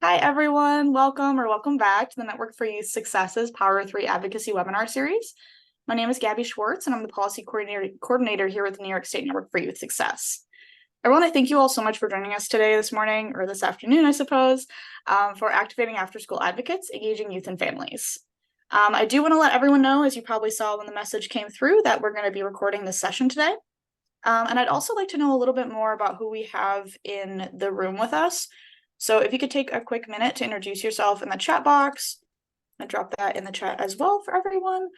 Hi, everyone. Welcome back to the Network for Youth Successes Power 3 Advocacy webinar series. My name is Gabby Schwartz, and I'm the policy coordinator here with the New York State Network for Youth Success. I want to thank you all so much for joining us today, this morning, or this afternoon, I suppose, for activating after-school advocates, engaging youth and families. I do want to let everyone know, as you probably saw when the message came through, that we're going to be recording this session today. And I'd also like to know a little bit more about who we have in the room with us. So if you could take a quick minute to introduce yourself in the chat box and drop that in the chat as well for everyone.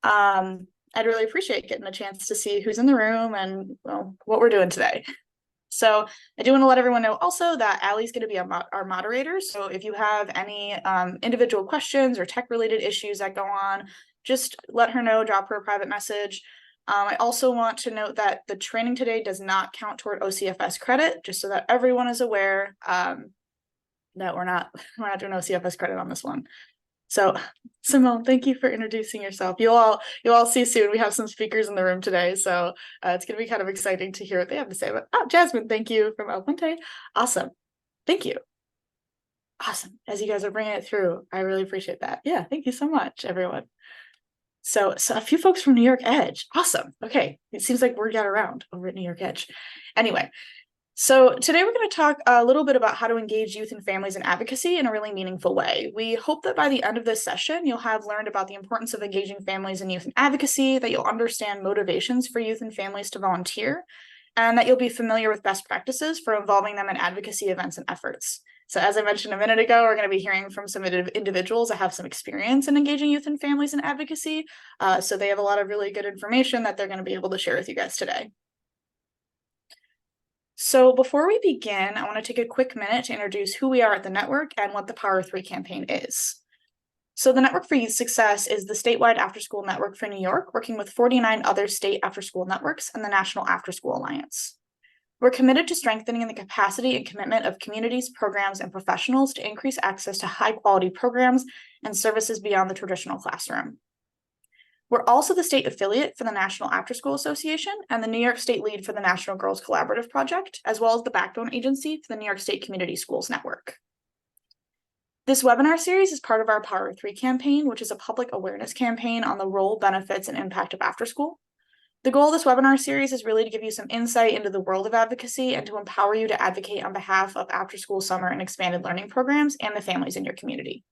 I'd really appreciate getting a chance to see who's in the room and what we're doing today. So I do want to let everyone know also that Allie's going to be our moderator. So if you have any individual questions or tech-related issues that go on, just let her know, drop her a private message. I also want to note that the training today does not count toward OCFS credit, just so that everyone is aware that we're not doing OCFS credit on this one. So Simone, thank you for introducing yourself. You'll all see soon. We have some speakers in the room today, so it's going to be kind of exciting to hear what they have to say. But Jasmine, thank you from El Puente. Awesome. Thank you. Awesome. As you guys are bringing it through, I really appreciate that. Yeah, thank you so much, everyone. So a few folks from New York Edge. Awesome. Okay. It seems like word got around over at New York Edge. Anyway, so today we're going to talk a little bit about how to engage youth and families in advocacy in a really meaningful way. We hope that by the end of this session, you'll have learned about the importance of engaging families and youth in advocacy, that you'll understand motivations for youth and families to volunteer, and that you'll be familiar with best practices for involving them in advocacy events and efforts. So as I mentioned a minute ago, we're going to be hearing from some individuals that have some experience in engaging youth and families in advocacy. So they have a lot of really good information that they're going to be able to share with you guys today. So before we begin, I want to take a quick minute to introduce who we are at the network and what the Power 3 campaign is. So the Network for Youth Success is the statewide after-school network for New York, working with 49 other state after-school networks and the National After-School Alliance. We're committed to strengthening the capacity and commitment of communities, programs, and professionals to increase access to high-quality programs and services beyond the traditional classroom. We're also the state affiliate for the National Afterschool Association and the New York State lead for the National Girls Collaborative Project, as well as the backbone agency for the New York State Community Schools Network. This webinar series is part of our Power 3 campaign, which is a public awareness campaign on the role, benefits, and impact of afterschool. The goal of this webinar series is really to give you some insight into the world of advocacy and to empower you to advocate on behalf of after-school summer and expanded learning programs and the families in your community.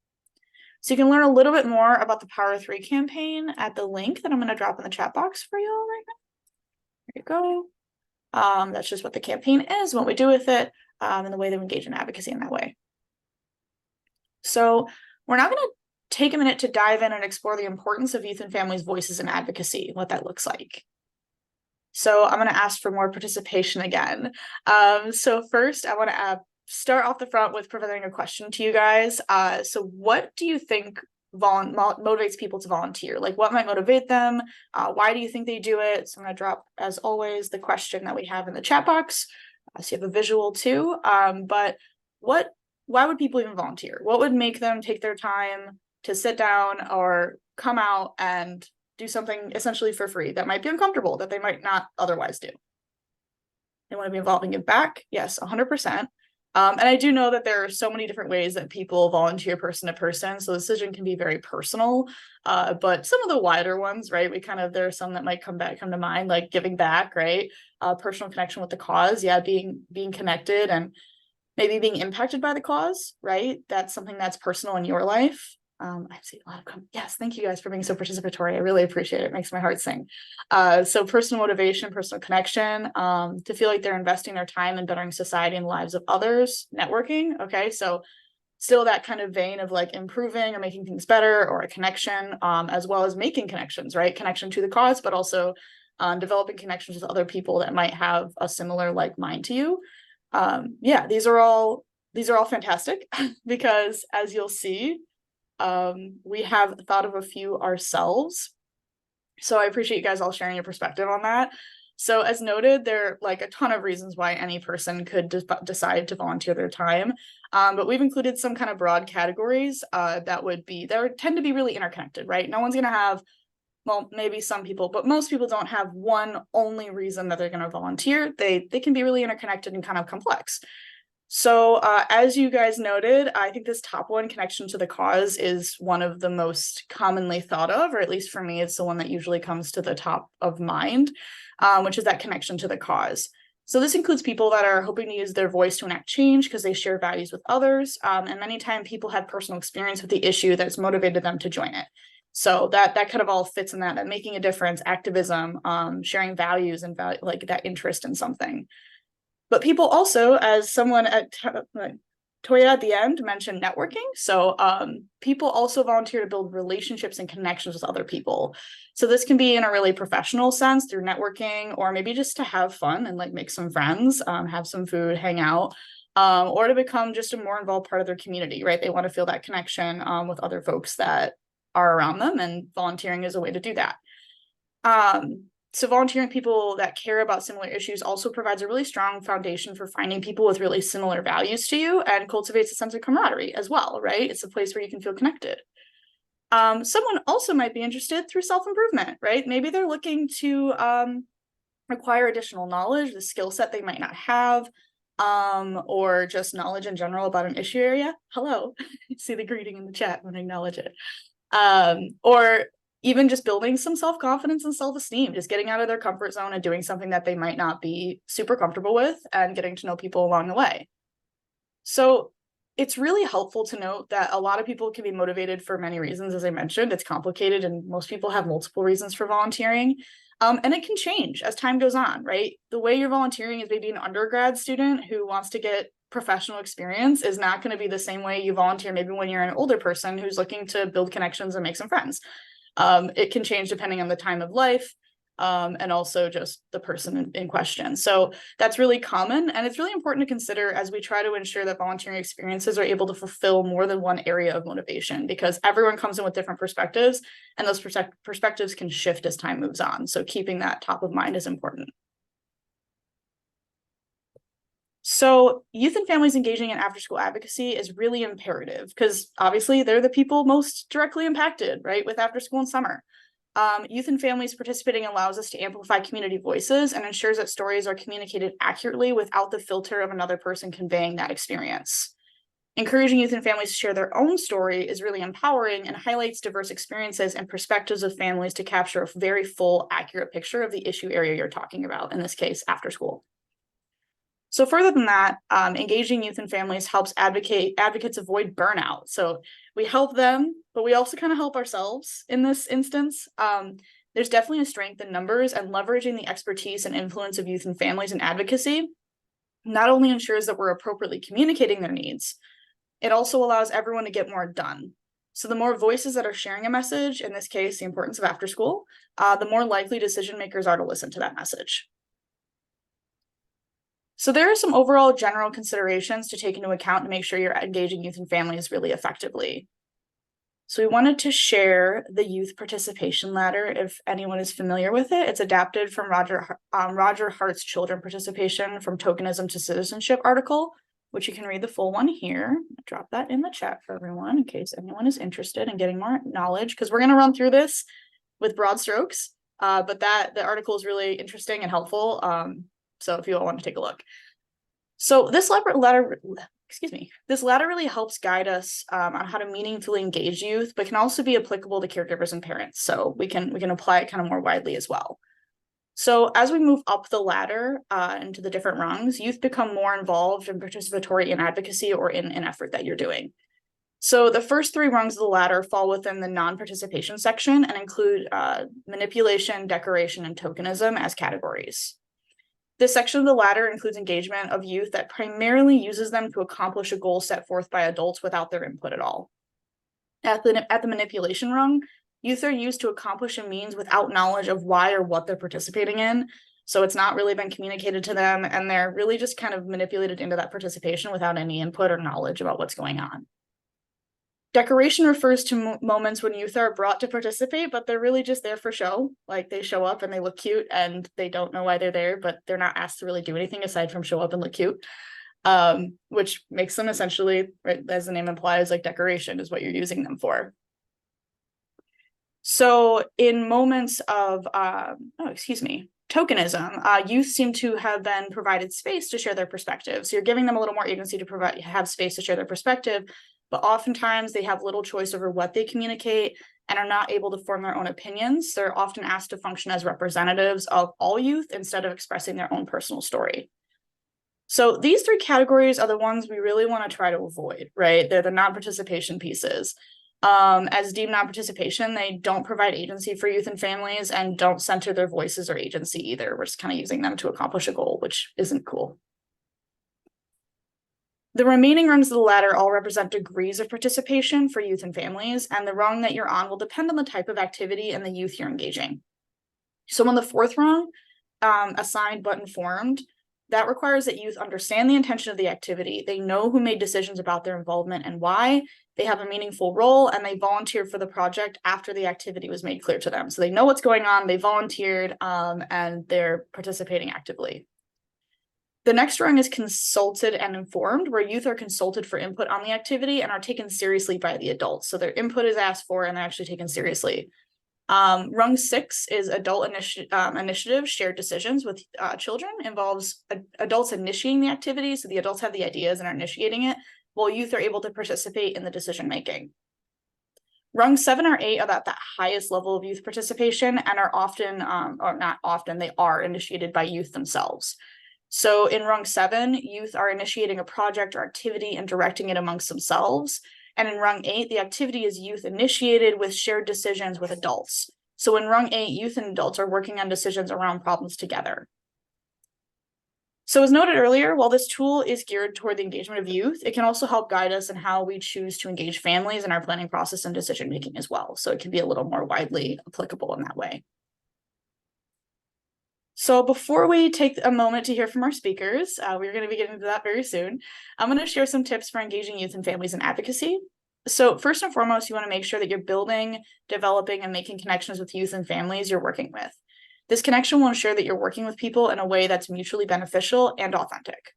So you can learn a little bit more about the Power 3 campaign at the link that I'm going to drop in the chat box for you all right now. There you go. That's just what the campaign is, what we do with it, and the way that we engage in advocacy in that way. So we're now going to take a minute to dive in and explore the importance of youth and families' voices in advocacy, what that looks like. So I'm going to ask for more participation again. So first, I want to start off the front with presenting a question to you guys. So what do you think motivates people to volunteer? Like, what might motivate them? Why do you think they do it? So I'm going to drop, as always, the question that we have in the chat box. So you have a visual too. But why would people even volunteer? What would make them take their time to sit down or come out and do something essentially for free that might be uncomfortable, that they might not otherwise do? They want to be involved and give back? Yes, 100%. And I do know that there are so many different ways that people volunteer person to person, so the decision can be very personal. But some of the wider ones, right? There are some that might come to mind, like giving back, right? Personal connection with the cause, yeah, being connected and maybe being impacted by the cause, right? That's something that's personal in your life. I see a lot of yes, thank you guys for being so participatory. I really appreciate it. It makes my heart sing. So personal motivation, personal connection, to feel like they're investing their time in bettering society and the lives of others, networking. Okay, so still that kind of vein of like improving or making things better, or a connection, as well as making connections, right? Connection to the cause, but also developing connections with other people that might have a similar like mind to you. Yeah, these are all fantastic because, as you'll see, we have thought of a few ourselves. So I appreciate you guys all sharing your perspective on that. So as noted, there are like a ton of reasons why any person could decide to volunteer their time. But we've included some kind of broad categories that tend to be really interconnected, right? No one's going to have, well, maybe some people, but most people don't have one only reason that they're going to volunteer. They can be really interconnected and kind of complex. So as you guys noted, I think this top one, connection to the cause, is one of the most commonly thought of, or at least for me, it's the one that usually comes to the top of mind, which is that connection to the cause. So this includes people that are hoping to use their voice to enact change because they share values with others. And many times people have personal experience with the issue that's motivated them to join it. So that kind of all fits in that making a difference, activism, sharing values and like that interest in something. But people also, as someone at Toya at the end mentioned, networking. So people also volunteer to build relationships and connections with other people. So this can be in a really professional sense through networking, or maybe just to have fun and like make some friends, have some food, hang out, or to become just a more involved part of their community, right? They want to feel that connection with other folks that are around them, and volunteering is a way to do that. So volunteering people that care about similar issues also provides a really strong foundation for finding people with really similar values to you, and cultivates a sense of camaraderie as well, right? It's a place where you can feel connected. Someone also might be interested through self-improvement, right? Maybe they're looking to acquire additional knowledge, the skill set they might not have, or just knowledge in general about an issue area. Hello, see the greeting in the chat when I acknowledge it. Or even just building some self-confidence and self-esteem, just getting out of their comfort zone and doing something that they might not be super comfortable with, and getting to know people along the way. So it's really helpful to note that a lot of people can be motivated for many reasons. As I mentioned, it's complicated and most people have multiple reasons for volunteering. And it can change as time goes on, right? The way you're volunteering is maybe an undergrad student who wants to get professional experience is not going to be the same way you volunteer maybe when you're an older person who's looking to build connections and make some friends. It can change depending on the time of life, and also just the person in question. So that's really common, and it's really important to consider as we try to ensure that volunteering experiences are able to fulfill more than one area of motivation, because everyone comes in with different perspectives, and those perspectives can shift as time moves on. So keeping that top of mind is important. So youth and families engaging in after-school advocacy is really imperative, because obviously they're the people most directly impacted, right, with after school and summer. Youth and families participating allows us to amplify community voices and ensures that stories are communicated accurately without the filter of another person conveying that experience. Encouraging youth and families to share their own story is really empowering and highlights diverse experiences and perspectives of families to capture a very full, accurate picture of the issue area you're talking about, in this case, after school. So further than that, engaging youth and families helps advocates avoid burnout. So we help them, but we also kind of help ourselves in this instance. There's definitely a strength in numbers, and leveraging the expertise and influence of youth and families in advocacy not only ensures that we're appropriately communicating their needs, it also allows everyone to get more done. So the more voices that are sharing a message, in this case, the importance of after school, the more likely decision makers are to listen to that message. So there are some overall general considerations to take into account to make sure you're engaging youth and families really effectively. So we wanted to share the youth participation ladder, if anyone is familiar with it. It's adapted from Roger Hart's Children Participation from Tokenism to Citizenship article, which you can read the full one here. I'll drop that in the chat for everyone in case anyone is interested in getting more knowledge, because we're going to run through this with broad strokes, but the article is really interesting and helpful. So if you all want to take a look. So this ladder really helps guide us on how to meaningfully engage youth, but can also be applicable to caregivers and parents. So we can apply it kind of more widely as well. So as we move up the ladder into the different rungs, youth become more involved and participatory in advocacy or in an effort that you're doing. So the first three rungs of the ladder fall within the non-participation section and include manipulation, decoration, and tokenism as categories. This section of the ladder includes engagement of youth that primarily uses them to accomplish a goal set forth by adults without their input at all. At the manipulation rung, youth are used to accomplish a means without knowledge of why or what they're participating in. So it's not really been communicated to them, and they're really just kind of manipulated into that participation without any input or knowledge about what's going on. Decoration refers to moments when youth are brought to participate, but they're really just there for show. Like they show up and they look cute and they don't know why they're there, but they're not asked to really do anything aside from show up and look cute, which makes them essentially, right, as the name implies, like decoration is what you're using them for. So in moments of, Tokenism. Youth seem to have been provided space to share their perspective. So you're giving them a little more agency to have space to share their perspective, but oftentimes they have little choice over what they communicate and are not able to form their own opinions. They're often asked to function as representatives of all youth instead of expressing their own personal story. So these three categories are the ones we really want to try to avoid, right? They're the non-participation pieces. As deemed non-participation, they don't provide agency for youth and families and don't center their voices or agency either. We're just kind of using them to accomplish a goal, which isn't cool. The remaining rungs of the ladder all represent degrees of participation for youth and families, and the rung that you're on will depend on the type of activity and the youth you're engaging. So on the fourth rung, assigned but informed, that requires that youth understand the intention of the activity. They know who made decisions about their involvement and why. They have a meaningful role, and they volunteer for the project after the activity was made clear to them. So they know what's going on, they volunteered, and they're participating actively. The next rung is consulted and informed, where youth are consulted for input on the activity and are taken seriously by the adults. So their input is asked for and they're actually taken seriously. Rung 6 is adult initiative, shared decisions with children, involves adults initiating the activity. So the adults have the ideas and are initiating it, while youth are able to participate in the decision making. Rung 7 or 8 are at that highest level of youth participation and are often, or not often, they are initiated by youth themselves. So in rung 7, youth are initiating a project or activity and directing it amongst themselves. And in rung 8, the activity is youth initiated with shared decisions with adults. So in rung 8, youth and adults are working on decisions around problems together. So as noted earlier, while this tool is geared toward the engagement of youth, it can also help guide us in how we choose to engage families in our planning process and decision making as well. So it can be a little more widely applicable in that way. So before we take a moment to hear from our speakers, we're going to be getting into that very soon. I'm going to share some tips for engaging youth and families in advocacy. So first and foremost, you want to make sure that you're building, developing, and making connections with youth and families you're working with. This connection will ensure that you're working with people in a way that's mutually beneficial and authentic.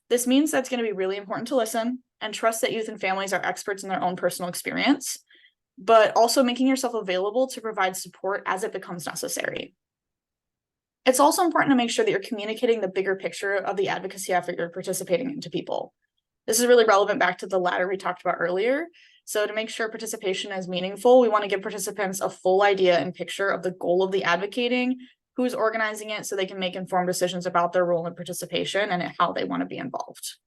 This means that it's going to be really important to listen and trust that youth and families are experts in their own personal experience, but also making yourself available to provide support as it becomes necessary. It's also important to make sure that you're communicating the bigger picture of the advocacy effort you're participating in to people. This is really relevant back to the ladder we talked about earlier. So to make sure participation is meaningful, we want to give participants a full idea and picture of the goal of the advocating, who's organizing it, so they can make informed decisions about their role in participation and how they want to be involved.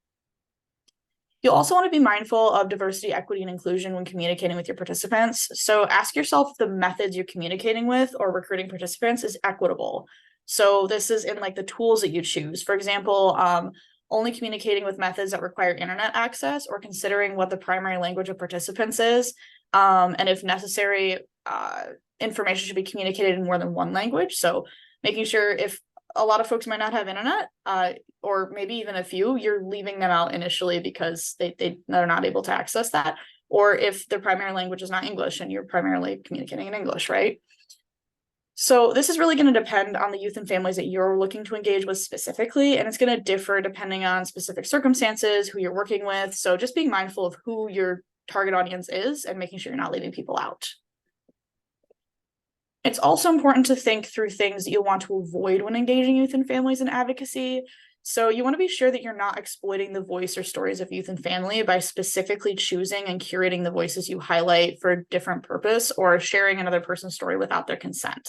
You'll also want to be mindful of diversity, equity, and inclusion when communicating with your participants. So ask yourself if the methods you're communicating with or recruiting participants is equitable. So this is in like the tools that you choose. For example, only communicating with methods that require internet access, or considering what the primary language of participants is. And if necessary, information should be communicated in more than one language. So making sure if a lot of folks might not have internet, or maybe even a few, you're leaving them out initially because they're not able to access that. Or if their primary language is not English and you're primarily communicating in English, right? So this is really going to depend on the youth and families that you're looking to engage with specifically, and it's going to differ depending on specific circumstances, who you're working with. So just being mindful of who your target audience is and making sure you're not leaving people out. It's also important to think through things that you'll want to avoid when engaging youth and families in advocacy. So you want to be sure that you're not exploiting the voice or stories of youth and family by specifically choosing and curating the voices you highlight for a different purpose, or sharing another person's story without their consent.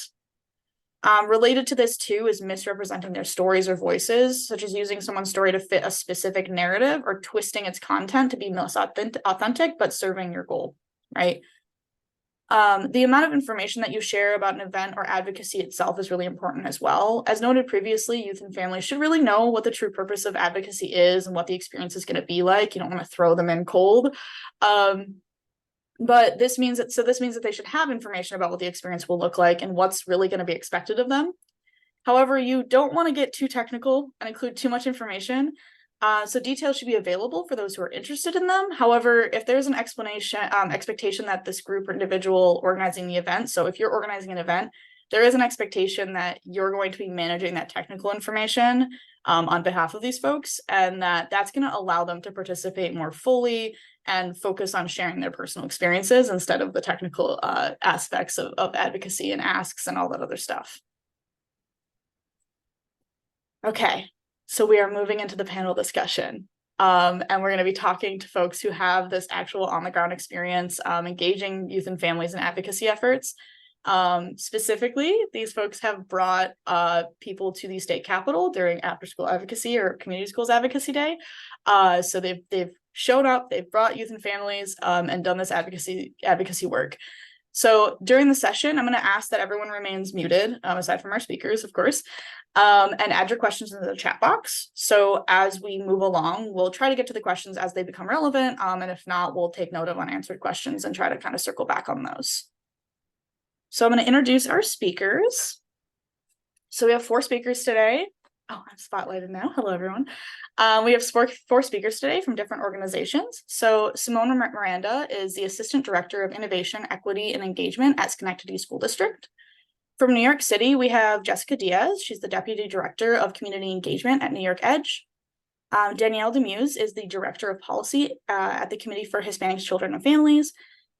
Related to this too is misrepresenting their stories or voices, such as using someone's story to fit a specific narrative or twisting its content to be most authentic, but serving your goal, right? The amount of information that you share about an event or advocacy itself is really important as well. As noted previously, youth and families should really know what the true purpose of advocacy is and what the experience is going to be like. You don't want to throw them in cold. But this means that they should have information about what the experience will look like and what's really going to be expected of them. However, you don't want to get too technical and include too much information. So details should be available for those who are interested in them. However, if there's an expectation that this group or individual organizing the event, so if you're organizing an event, there is an expectation that you're going to be managing that technical information on behalf of these folks, and that's going to allow them to participate more fully and focus on sharing their personal experiences instead of the technical aspects of advocacy and asks and all that other stuff. Okay, so we are moving into the panel discussion. And we're going to be talking to folks who have this actual on-the-ground experience engaging youth and families in advocacy efforts. Specifically, these folks have brought people to the state capitol during Afterschool Advocacy or Community Schools Advocacy Day. So they've shown up, they've brought youth and families and done this advocacy work. So during the session, I'm going to ask that everyone remains muted, aside from our speakers, of course, and add your questions into the chat box. So as we move along, we'll try to get to the questions as they become relevant. And if not, we'll take note of unanswered questions and try to kind of circle back on those. So I'm going to introduce our speakers. So we have 4 speakers today. Oh, I'm spotlighted now. Hello, everyone. We have 4 speakers today from different organizations. So Simone Miranda is the Assistant Director of Innovation, Equity, and Engagement at Schenectady School District. From New York City, we have Jessica Diaz. She's the Deputy Director of Community Engagement at New York Edge. Danielle Demuse is the Director of Policy at the Committee for Hispanic Children and Families.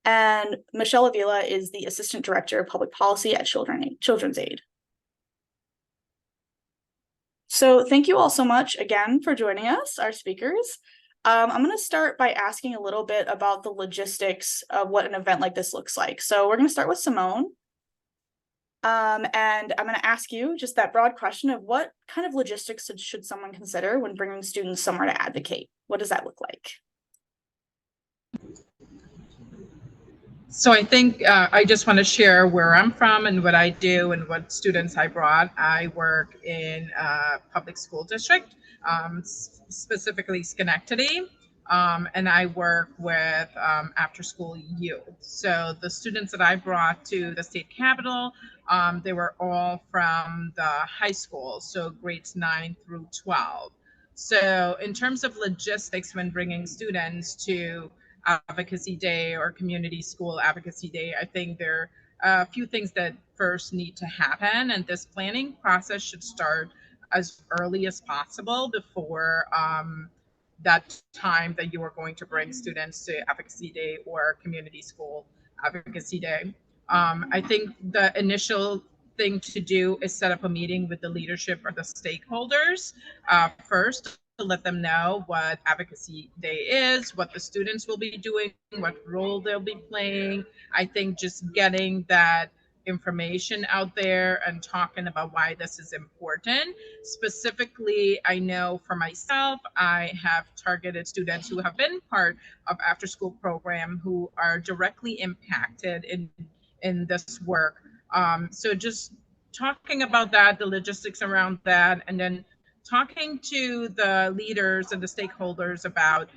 And Michelle Avila is the Assistant Director of Public Policy at Children's Aid. So thank you all so much again for joining us, our speakers. I'm going to start by asking a little bit about the logistics of what an event like this looks like. So we're going to start with Simone. And I'm going to ask you just that broad question of what kind of logistics should someone consider when bringing students somewhere to advocate? What does that look like? So I think I just want to share where I'm from and what I do and what students I brought. I work in a public school district, specifically Schenectady, and I work with after-school youth. So the students that I brought to the state capitol, they were all from the high school, so grades 9 through 12. So in terms of logistics when bringing students to Advocacy Day or Community School Advocacy Day, I think there are a few things that first need to happen, and this planning process should start as early as possible before that time that you are going to bring students to Advocacy Day or Community School Advocacy Day. I think the initial thing to do is set up a meeting with the leadership or the stakeholders first to let them know what Advocacy Day is, what the students will be doing, what role they'll be playing. I think just getting that information out there and talking about why this is important. Specifically, I know for myself, I have targeted students who have been part of after school program who are directly impacted in this work. So just talking about that, the logistics around that, and then talking to the leaders and the stakeholders about,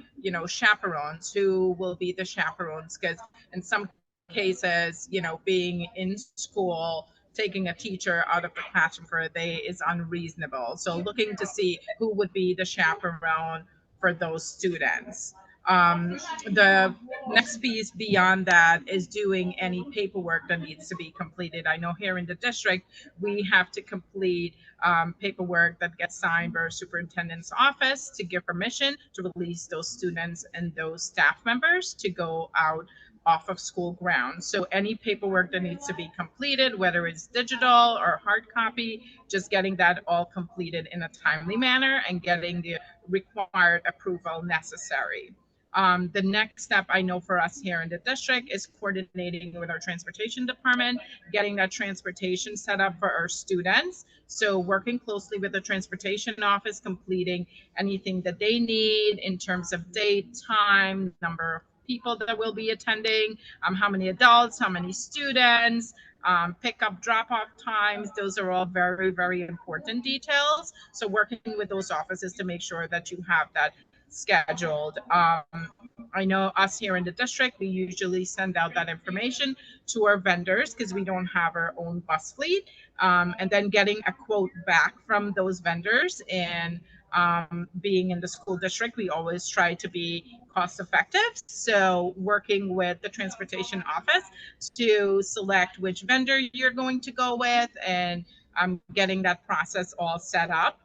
chaperones, who will be the chaperones, because in some cases, being in school, taking a teacher out of the classroom for a day is unreasonable. So looking to see who would be the chaperone for those students. The next piece beyond that is doing any paperwork that needs to be completed. I know here in the district, we have to complete paperwork that gets signed by our superintendent's office to give permission to release those students and those staff members to go out off of school grounds. So any paperwork that needs to be completed, whether it's digital or hard copy, just getting that all completed in a timely manner and getting the required approval necessary. The next step I know for us here in the district is coordinating with our transportation department, getting that transportation set up for our students. So working closely with the transportation office, completing anything that they need in terms of date, time, number of people that will be attending, how many adults, how many students, pickup, drop-off times. Those are all very, very important details. So working with those offices to make sure that you have that scheduled. I know us here in the district, we usually send out that information to our vendors because we don't have our own bus fleet. And then getting a quote back from those vendors, and being in the school district, we always try to be cost effective. So working with the transportation office to select which vendor you're going to go with, and getting that process all set up.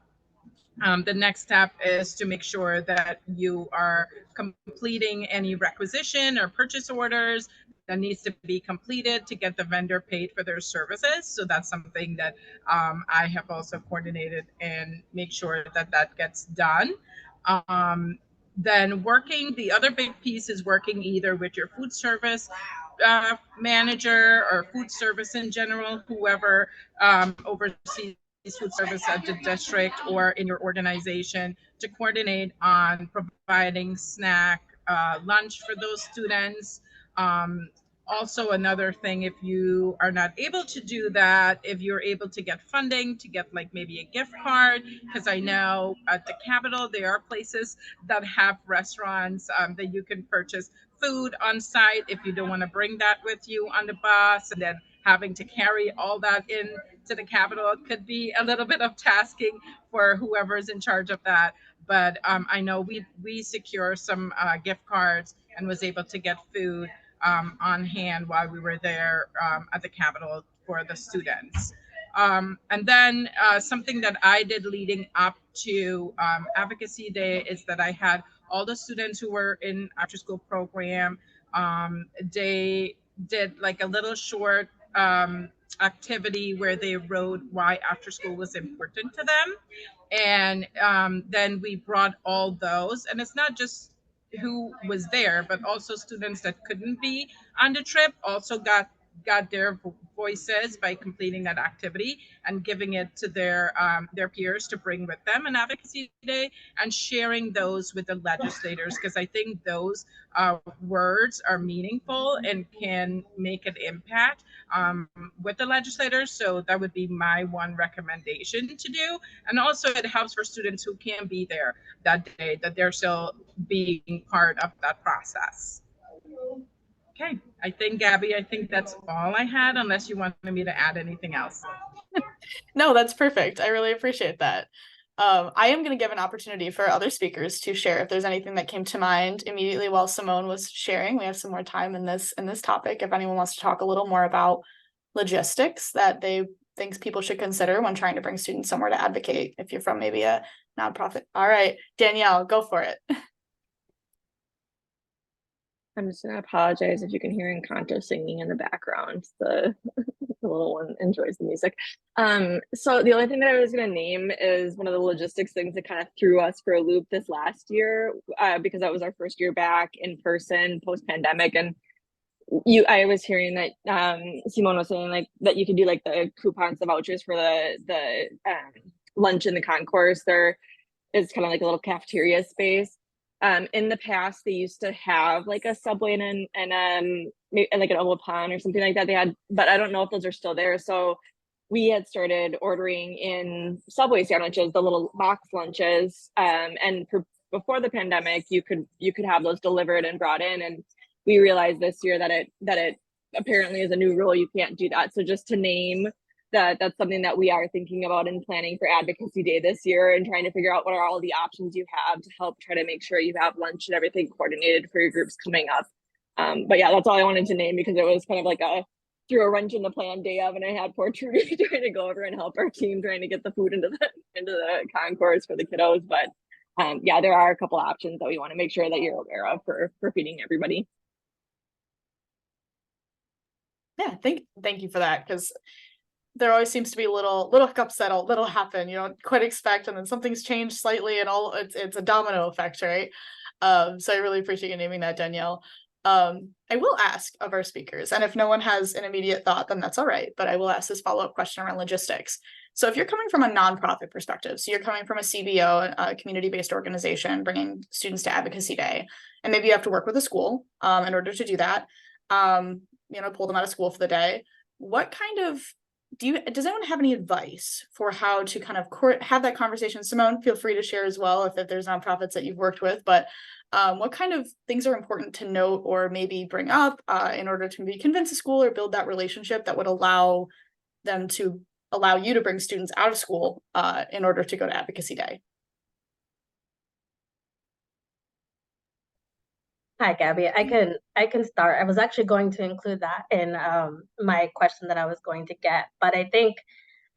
The next step is to make sure that you are completing any requisition or purchase orders that needs to be completed to get the vendor paid for their services. So that's something that I have also coordinated and make sure that that gets done. Um, then the other big piece is working either with your food service manager or food service in general, whoever oversees food service at the district or in your organization, to coordinate on providing snack lunch for those students. Um, Also, another thing, if you are not able to do that, if you're able to get funding to get like maybe a gift card, because I know at the Capitol there are places that have restaurants that you can purchase food on site if you don't want to bring that with you on the bus, and then having to carry all that in to the Capitol could be a little bit of tasking for whoever's in charge of that. But I know we secure some gift cards and was able to get food on hand while we were there at the Capitol for the students. And then something that I did leading up to Advocacy Day is that I had all the students who were in after school program. They did like a little short activity where they wrote why after school was important to them. And then we brought all those, and it's not just who was there, but also students that couldn't be on the trip also got their voices by completing that activity and giving it to their peers to bring with them on Advocacy Day, and sharing those with the legislators, because I think those words are meaningful and can make an impact with the legislators. So that would be my one recommendation to do. And also it helps for students who can't be there that day, that they're still being part of that process. Okay, I think Gabby, I think that's all I had, unless you wanted me to add anything else. No, that's perfect. I really appreciate that. I am going to give an opportunity for other speakers to share if there's anything that came to mind immediately while Simone was sharing. We have some more time in this topic. If anyone wants to talk a little more about logistics that they think people should consider when trying to bring students somewhere to advocate, if you're from maybe a nonprofit. All right, Danielle, go for it. I'm just gonna apologize if you can hear Encanto singing in the background. The little one enjoys the music. So the only thing that I was gonna name is one of the logistics things that kind of threw us for a loop this last year, because that was our first year back in person post-pandemic. And I was hearing that Simone was saying like that you could do like the coupons, the vouchers for the lunch in the concourse. There is kind of like a little cafeteria space. In the past, they used to have like a Subway and like an Oval Pond or something like that. They had, but I don't know if those are still there. So we had started ordering in Subway sandwiches, the little box lunches. And before the pandemic, you could have those delivered and brought in. And we realized this year that it apparently is a new rule. You can't do that. So just to name that's something that we are thinking about and planning for Advocacy Day this year, and trying to figure out what are all the options you have to help try to make sure you have lunch and everything coordinated for your groups coming up. But yeah, that's all I wanted to name, because it was kind of like threw a wrench in the plan day of, and I had poor Trudy trying to go over and help our team trying to get the food into the concourse for the kiddos. But yeah, there are a couple options that we want to make sure that you're aware of for feeding everybody. Yeah, thank you for that, because there always seems to be little hiccups that'll happen. You don't quite expect, and then something's changed slightly, and it's a domino effect, right? So I really appreciate you naming that, Danielle. I will ask of our speakers, and if no one has an immediate thought, then that's all right. But I will ask this follow-up question around logistics. So if you're coming from a nonprofit perspective, so you're coming from a CBO, a community-based organization, bringing students to Advocacy Day, and maybe you have to work with a school in order to do that. Pull them out of school for the day. What kind of does anyone have any advice for how to kind of have that conversation? Simone, feel free to share as well if there's nonprofits that you've worked with, but what kind of things are important to note or maybe bring up in order to maybe convince a school or build that relationship that would allow you to bring students out of school in order to go to Advocacy Day? Hi, Gabby. I can start. I was actually going to include that in my question that I was going to get, but I think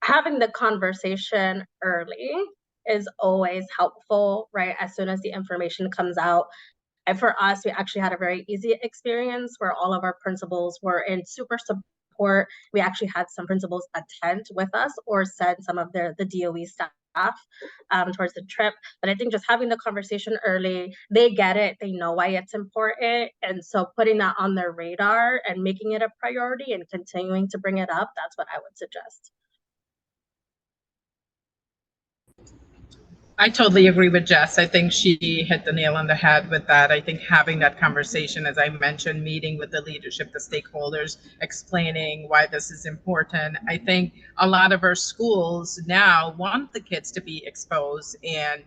having the conversation early is always helpful, right? As soon as the information comes out, And for us, we actually had a very easy experience where all of our principals were in super support. We actually had some principals attend with us or send some of the DOE staff towards the trip. But I think just having the conversation early, they get it, they know why it's important. And so putting that on their radar and making it a priority and continuing to bring it up, that's what I would suggest. I totally agree with Jess. I think she hit the nail on the head with that. I think having that conversation, as I mentioned, meeting with the leadership, the stakeholders, explaining why this is important. I think a lot of our schools now want the kids to be exposed. And,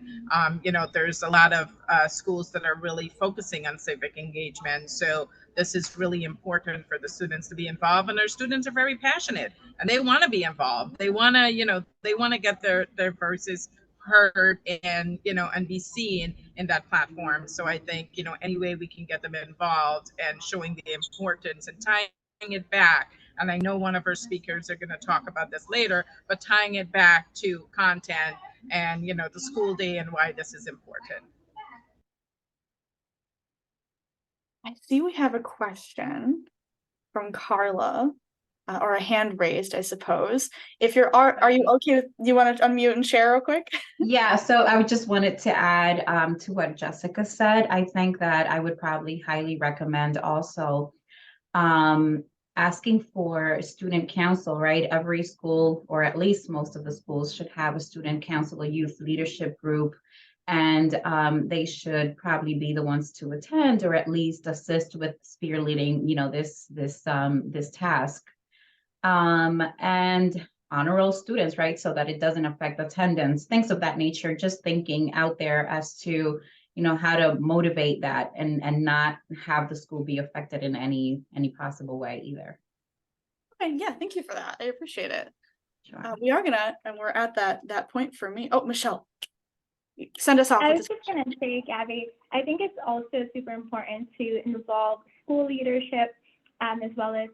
there's a lot of schools that are really focusing on civic engagement. So this is really important for the students to be involved. And our students are very passionate and they want to be involved. They want to, they want to get their voices heard and and be seen in that platform. So I think any way we can get them involved and showing the importance and tying it back, and I know one of our speakers are going to talk about this later, but tying it back to content and the school day and why this is important. I see we have a question from Carla. Or a hand raised, I suppose. If are you okay with, you want to unmute and share real quick? Yeah, so I just wanted to add to what Jessica said. I think that I would probably highly recommend also asking for student council, right? Every school, or at least most of the schools, should have a student council, a youth leadership group, and they should probably be the ones to attend or at least assist with spearleading, this task. And honor roll students, right? So that it doesn't affect attendance, things of that nature, just thinking out there as to, how to motivate that and not have the school be affected in any possible way either. Okay, yeah, thank you for that. I appreciate it. Sure. We're at that point for me. Oh, Michelle, send us off. I was just going to say, Gabby, I think it's also super important to involve school leadership as well as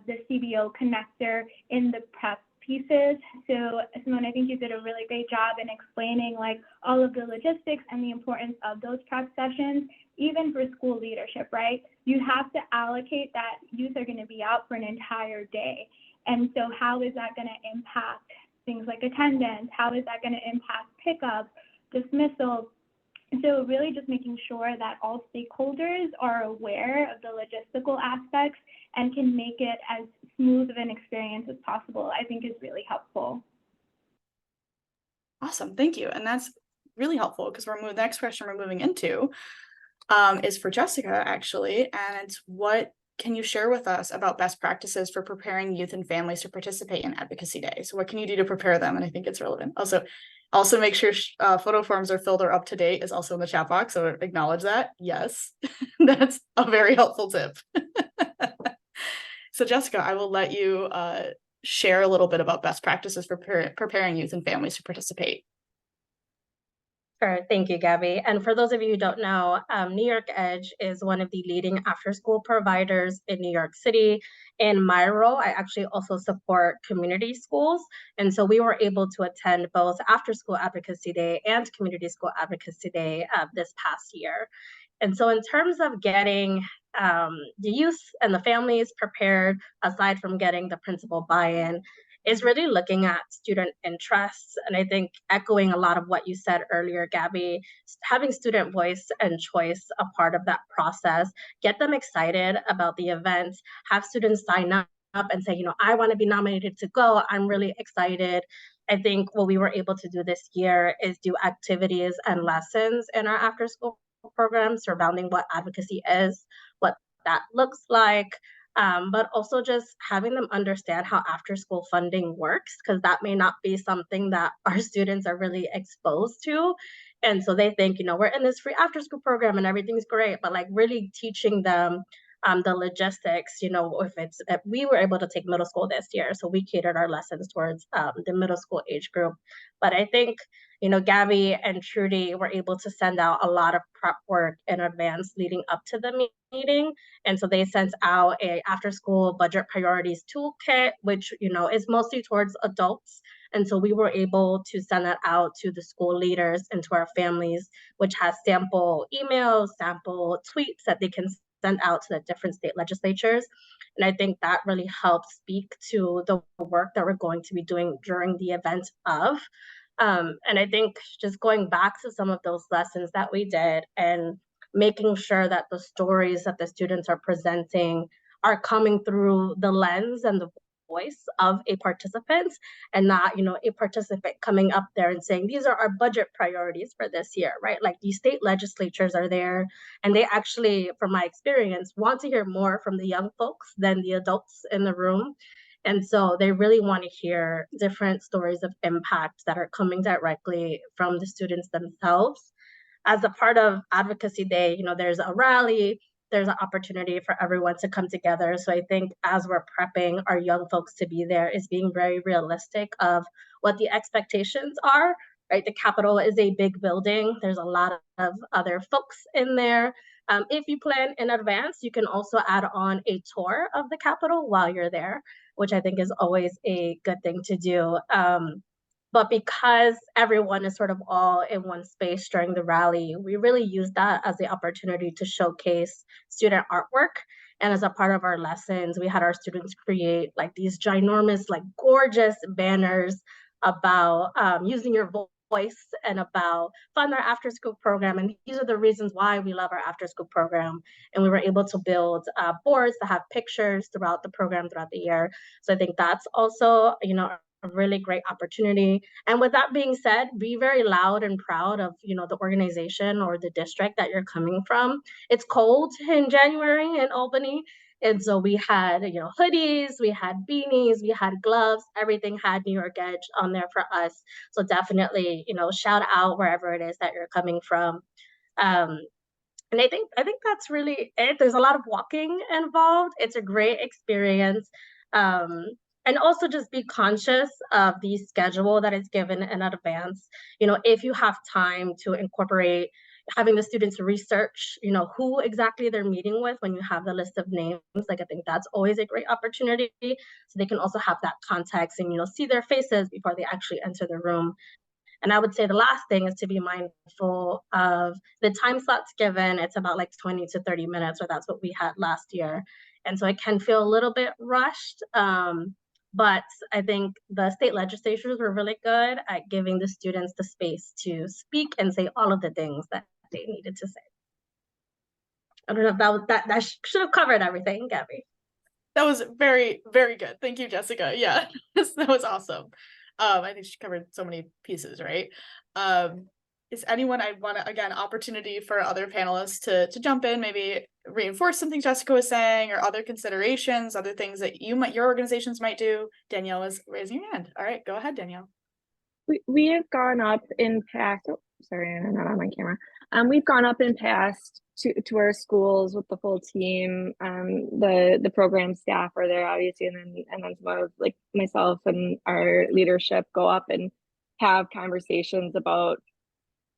the CBO connector in the prep pieces. So Simone, I think you did a really great job in explaining like all of the logistics and the importance of those prep sessions, even for school leadership, right? You have to allocate that youth are going to be out for an entire day. And so how is that going to impact things like attendance? How is that going to impact pickup, dismissal? So really just making sure that all stakeholders are aware of the logistical aspects and can make it as smooth of an experience as possible, I think is really helpful. Awesome, thank you. And that's really helpful because the next question we're moving into is for Jessica, actually. And it's, what can you share with us about best practices for preparing youth and families to participate in Advocacy Day? So what can you do to prepare them? And I think it's relevant. Also make sure photo forms are filled or up to date is also in the chat box. So acknowledge that. Yes, that's a very helpful tip. So Jessica, I will let you share a little bit about best practices for preparing youth and families to participate. Sure. Thank you, Gabby. And for those of you who don't know, New York Edge is one of the leading after-school providers in New York City. In my role, I actually also support community schools. And so we were able to attend both After-School Advocacy Day and Community School Advocacy Day this past year. And so in terms of getting the youth and the families prepared, aside from getting the principal buy-in, is really looking at student interests. And I think echoing a lot of what you said earlier, Gabby, having student voice and choice a part of that process, get them excited about the event, have students sign up and say, I want to be nominated to go. I'm really excited. I think what we were able to do this year is do activities and lessons in our after school program surrounding what advocacy is, what that looks like, but also just having them understand how after school funding works, because that may not be something that our students are really exposed to. And so they think, we're in this free after school program and everything's great, but like really teaching them the logistics, if we were able to take middle school this year, so we catered our lessons towards the middle school age group. But I think, Gabby and Trudy were able to send out a lot of prep work in advance leading up to the meeting. And so they sent out a after school budget priorities toolkit, which, is mostly towards adults. And so we were able to send that out to the school leaders and to our families, which has sample emails, sample tweets that they can send out to the different state legislatures. And I think that really helps speak to the work that we're going to be doing during the event of. And I think just going back to some of those lessons that we did and making sure that the stories that the students are presenting are coming through the lens and the voice of a participant, and not, a participant coming up there and saying, these are our budget priorities for this year, right? Like, these state legislatures are there, and they actually, from my experience, want to hear more from the young folks than the adults in the room. And so they really want to hear different stories of impact that are coming directly from the students themselves. As a part of Advocacy Day, there's a rally, there's an opportunity for everyone to come together. So I think as we're prepping our young folks to be there, is being very realistic of what the expectations are, right? The Capitol is a big building. There's a lot of other folks in there. If you plan in advance, you can also add on a tour of the Capitol while you're there, which I think is always a good thing to do. But because everyone is sort of all in one space during the rally, we really use that as the opportunity to showcase student artwork. And as a part of our lessons, we had our students create like these ginormous, like gorgeous banners about using your voice and about fund our after school program. And these are the reasons why we love our after school program. And we were able to build boards that have pictures throughout the program throughout the year. So I think that's also, a really great opportunity. And with that being said, be very loud and proud of, the organization or the district that you're coming from. It's cold in January in Albany. And so we had, hoodies, we had beanies, we had gloves, everything had New York Edge on there for us. So definitely, shout out wherever it is that you're coming from. And I think that's really it. There's a lot of walking involved. It's a great experience. And also just be conscious of the schedule that is given in advance. If you have time to incorporate having the students research, who exactly they're meeting with when you have the list of names, like I think that's always a great opportunity. So they can also have that context and, see their faces before they actually enter the room. And I would say the last thing is to be mindful of the time slots given. It's about like 20 to 30 minutes, or that's what we had last year. And so it can feel a little bit rushed. But I think the state legislatures were really good at giving the students the space to speak and say all of the things that they needed to say. I don't know if that should have covered everything, Gabby. That was very, very good. Thank you, Jessica. Yeah, that was awesome. I think she covered so many pieces, right? Is anyone, I want to, again, opportunity for other panelists to jump in, maybe reinforce something Jessica was saying, or other considerations, other things that your organizations might do. Danielle is raising her hand. All right, go ahead, Danielle. We have gone up in past, oh, sorry, I'm not on my camera. We've gone up in past to our schools with the full team. The program staff are there, obviously, and then some of like myself and our leadership go up and have conversations about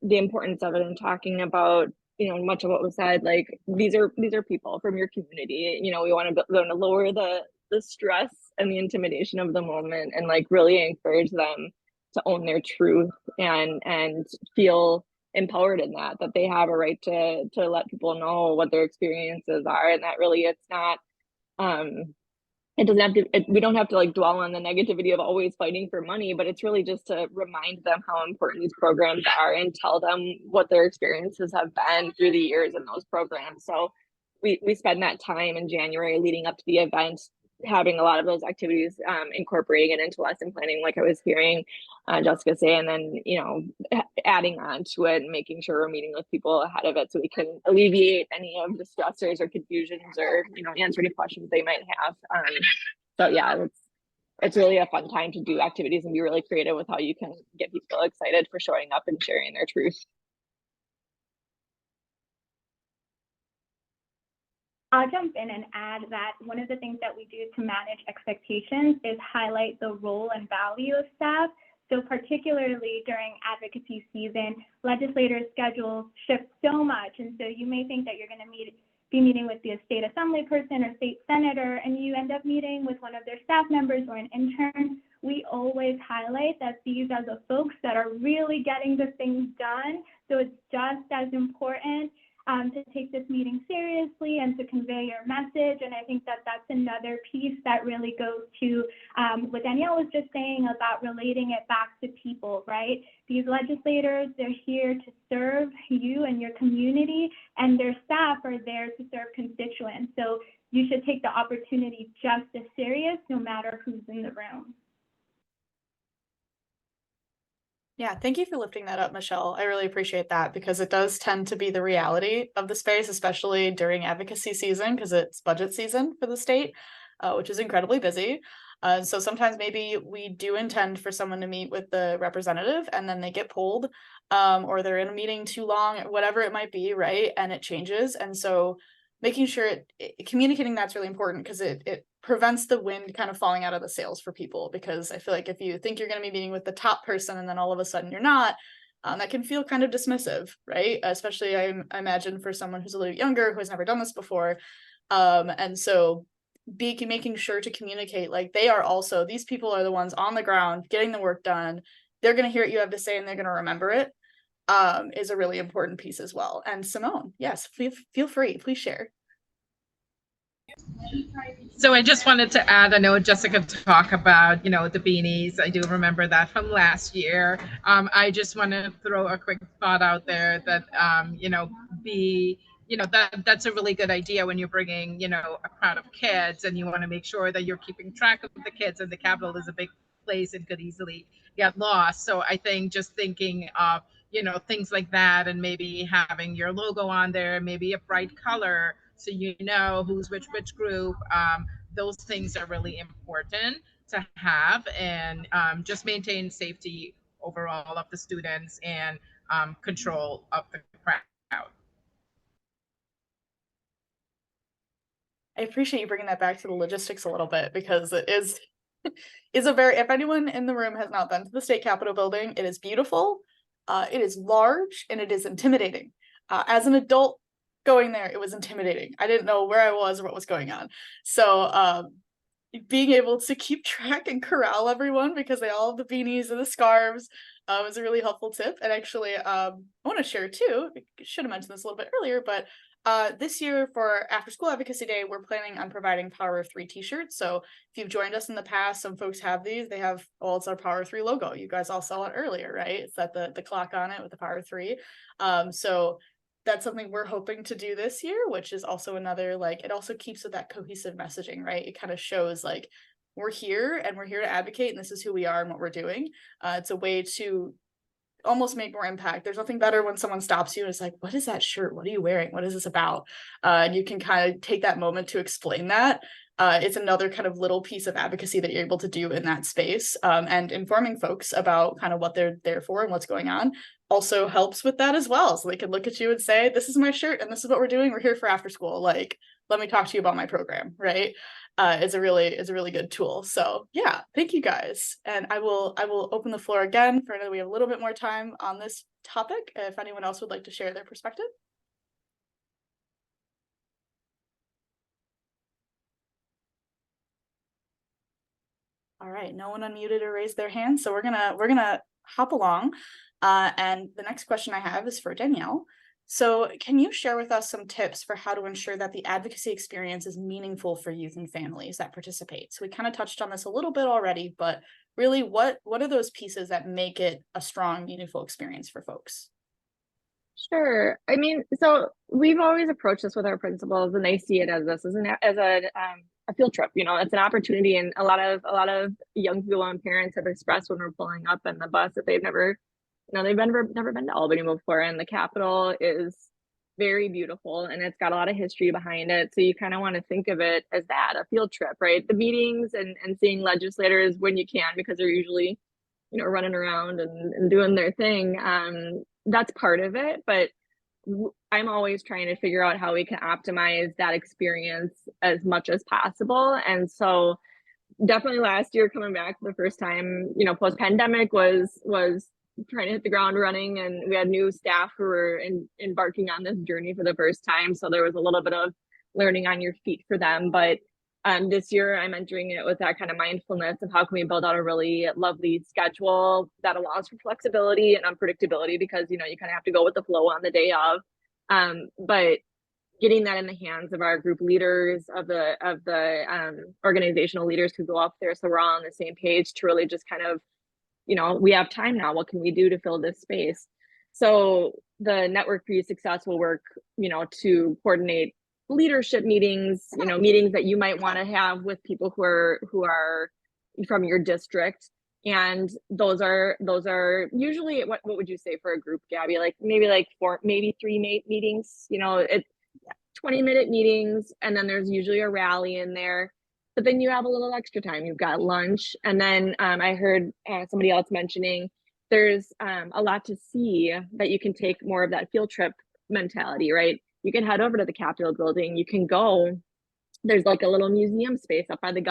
the importance of it and talking about, much of what was said. Like, these are people from your community. We want to lower the stress and the intimidation of the moment, and like really encourage them to own their truth and feel empowered in that they have a right to let people know what their experiences are, and that really it's not it doesn't have to we don't have to like dwell on the negativity of always fighting for money, but it's really just to remind them how important these programs are and tell them what their experiences have been through the years in those programs. So we spend that time in January leading up to the event having a lot of those activities, incorporating it into lesson planning, like I was hearing Jessica say, and then, adding on to it and making sure we're meeting with people ahead of it so we can alleviate any of the stressors or confusions or, answer any questions they might have. So yeah, it's really a fun time to do activities and be really creative with how you can get people excited for showing up and sharing their truth. I'll jump in and add that one of the things that we do to manage expectations is highlight the role and value of staff. So particularly during advocacy season, legislators' schedules shift so much. And so you may think that you're going to be meeting with the state assembly person or state senator, and you end up meeting with one of their staff members or an intern. We always highlight that these are the folks that are really getting the things done. So it's just as important to take this meeting seriously and to convey your message. And I think that that's another piece that really goes to what Danielle was just saying about relating it back to people, right? These legislators, they're here to serve you and your community, and their staff are there to serve constituents. So you should take the opportunity just as serious, no matter who's in the room. Yeah, thank you for lifting that up, Michelle. I really appreciate that because it does tend to be the reality of the space, especially during advocacy season, because it's budget season for the state, which is incredibly busy. So sometimes maybe we do intend for someone to meet with the representative and then they get pulled, or they're in a meeting too long, whatever it might be, right? And it changes. And so making sure communicating that's really important because it prevents the wind kind of falling out of the sails for people, because I feel like if you think you're going to be meeting with the top person and then all of a sudden you're not, that can feel kind of dismissive, right? Especially I imagine for someone who's a little younger, who has never done this before. And so making sure to communicate, like they are also, these people are the ones on the ground getting the work done. They're going to hear what you have to say and they're going to remember it, is a really important piece as well. And Simone, yes, feel free, please share. So I just wanted to add, I know Jessica talked about, the beanies. I do remember that from last year. I just want to throw a quick thought out there that, that's a really good idea when you're bringing, a crowd of kids and you want to make sure that you're keeping track of the kids, and the Capitol is a big place and could easily get lost. So I think just thinking of, things like that, and maybe having your logo on there, maybe a bright color, so you know who's which group. Those things are really important to have, and just maintain safety overall of the students and control of the crowd. I appreciate you bringing that back to the logistics a little bit, because it is a very, if anyone in the room has not been to the state Capitol building, it is beautiful, it is large, and it is intimidating. As an adult going there, it was intimidating. I didn't know where I was or what was going on. So being able to keep track and corral everyone, because they all have the beanies and the scarves, was a really helpful tip. And actually, I want to share too, I should have mentioned this a little bit earlier, but this year for After School Advocacy Day, we're planning on providing Power of 3 t-shirts. So if you've joined us in the past, some folks have these. They have, well, it's our Power of 3 logo. You guys all saw it earlier, right? It's got the clock on it with the Power of 3. So that's something we're hoping to do this year, which is also another, like, it also keeps with that cohesive messaging, right? It kind of shows like we're here and we're here to advocate, and this is who we are and what we're doing. It's a way to almost make more impact. There's nothing better when someone stops you and it's like, what is that shirt? What are you wearing? What is this about? And you can kind of take that moment to explain that. It's another kind of little piece of advocacy that you're able to do in that space, and informing folks about kind of what they're there for and what's going on also helps with that as well. So they can look at you and say, this is my shirt and this is what we're doing. We're here for after school. Like, let me talk to you about my program, right? It's a really good tool. So yeah, thank you guys. And I will open the floor again for another, we have a little bit more time on this topic, if anyone else would like to share their perspective. All right, no one unmuted or raised their hand, so we're gonna hop along. And the next question I have is for Danielle. So can you share with us some tips for how to ensure that the advocacy experience is meaningful for youth and families that participate? So we kind of touched on this a little bit already, but really what are those pieces that make it a strong, meaningful experience for folks? Sure. I mean, so we've always approached this with our principals, and they see it as this as a field trip. It's an opportunity, and a lot of young people and parents have expressed when we're pulling up in the bus that they've never been to Albany before, and the Capitol is very beautiful and it's got a lot of history behind it. So you kind of want to think of it as that, a field trip, right? The meetings and seeing legislators when you can, because they're usually running around and doing their thing. That's part of it, but I'm always trying to figure out how we can optimize that experience as much as possible. And so definitely last year coming back for the first time, you know, post pandemic was trying to hit the ground running, and we had new staff who were embarking on this journey for the first time. So there was a little bit of learning on your feet for them. But this year I'm entering it with that kind of mindfulness of how can we build out a really lovely schedule that allows for flexibility and unpredictability, because, you know, you kind of have to go with the flow on the day of. But getting that in the hands of our group leaders, of the organizational leaders who go up there, so we're all on the same page to really just kind of, you know, we have time now, what can we do to fill this space? So the Network for Youth Success will work, you know, to coordinate leadership meetings, you know, meetings that you might want to have with people who are from your district. And those are usually, what would you say for a group, Gabby? Like maybe like 4, maybe 3 meetings, you know, it's 20-minute meetings, and then there's usually a rally in there. But then you have a little extra time. You've got lunch, and then I heard somebody else mentioning there's a lot to see, that you can take more of that field trip mentality, right? You can head over to the Capitol building. You can go. There's like a little museum space up by the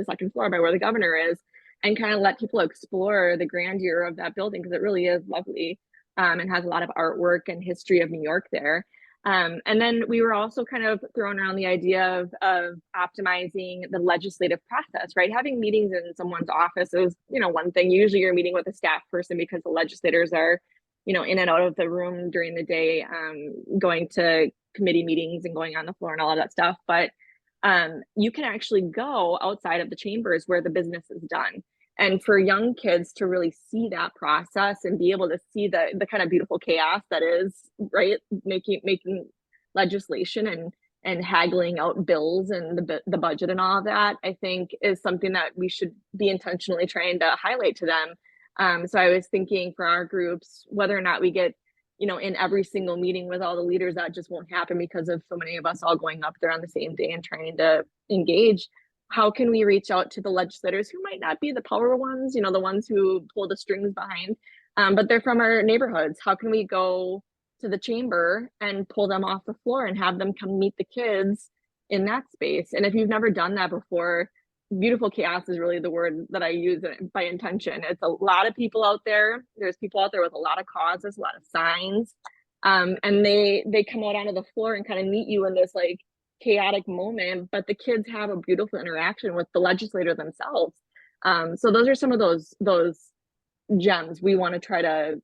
second floor by where the governor is, and kind of let people explore the grandeur of that building, because it really is lovely, and has a lot of artwork and history of New York there. And then we were also kind of throwing around the idea of optimizing the legislative process, right? Having meetings in someone's office is, you know, one thing. Usually you're meeting with a staff person because the legislators are, you know, in and out of the room during the day, going to committee meetings and going on the floor and all of that stuff. But you can actually go outside of the chambers where the business is done. And for young kids to really see that process and be able to see the kind of beautiful chaos that is, right, making legislation and haggling out bills and the budget and all of that, I think is something that we should be intentionally trying to highlight to them. So I was thinking for our groups, whether or not we get, you know, in every single meeting with all the leaders, that just won't happen because of so many of us all going up there on the same day and trying to engage. How can we reach out to the legislators who might not be the power ones, you know, the ones who pull the strings behind, but they're from our neighborhoods? How can we go to the chamber and pull them off the floor and have them come meet the kids in that space? And if you've never done that before, beautiful chaos is really the word that I use by intention. It's a lot of people out there. There's people out there with a lot of causes, a lot of signs, and they come out onto the floor and kind of meet you in this like chaotic moment, but the kids have a beautiful interaction with the legislator themselves. So those are some of those gems we want to try to